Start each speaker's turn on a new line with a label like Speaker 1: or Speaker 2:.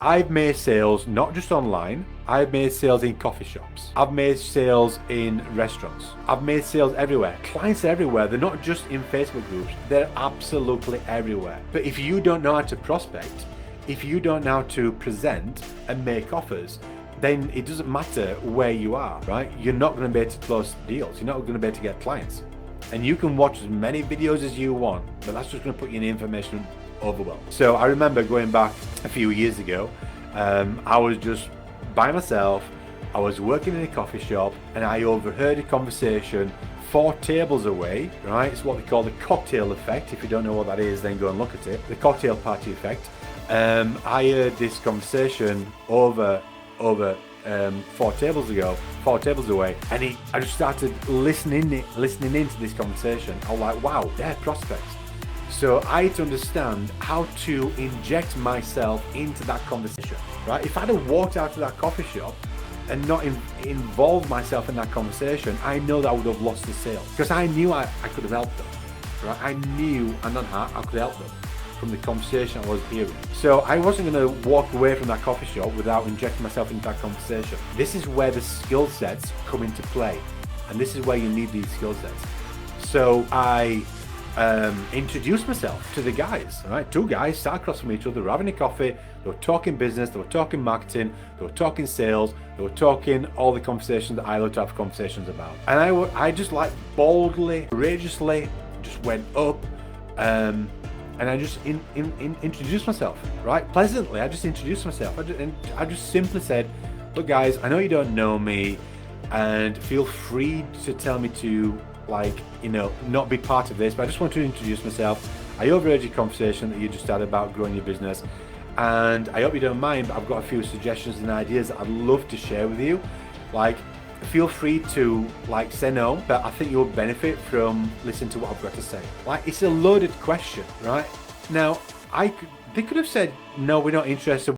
Speaker 1: I've made sales not just online, I've made sales in coffee shops. I've made sales in restaurants. I've made sales everywhere. Clients are everywhere. They're not just in Facebook groups, they're absolutely everywhere. But if you don't know how to prospect, if you don't know how to present and make offers, then it doesn't matter where you are, right? You're not going to be able to close deals. You're not going to be able to get clients. And you can watch as many videos as you want, but that's just going to put you in information overwhelm. So I remember going back a few years ago, I was just by myself, I was working in a coffee shop, and I overheard a conversation 4 tables away, right? It's what they call the cocktail effect. If you don't know what that is, then go and look at it. The cocktail party effect. I heard this conversation over 4 tables away, and I just started listening into this conversation. I was like, wow, they're prospects. So I had to understand how to inject myself into that conversation, right? If I'd have walked out of that coffee shop and not involved myself in that conversation, I know that I would have lost the sale, because I knew I could have helped them, right? I knew and on heart I could help them from the conversation I was hearing. So I wasn't going to walk away from that coffee shop without injecting myself into that conversation. This is where the skill sets come into play, and this is where you need these skill sets. So I introduced myself to the guys. All right, 2 guys sat across from each other, were having a coffee. They were talking business, they were talking marketing, they were talking sales, they were talking all the conversations that I love to have conversations about. And I just like boldly, courageously just went up, and I just introduced myself, right? Pleasantly, I just introduced myself. I just simply said, look guys, I know you don't know me, and feel free to tell me to, not be part of this, but I just want to introduce myself. I overheard your conversation that you just had about growing your business, and I hope you don't mind, but I've got a few suggestions and ideas that I'd love to share with you. Feel free to say no, but I think you'll benefit from listening to what I've got to say. It's a loaded question, right? Now, they could have said, no, we're not interested,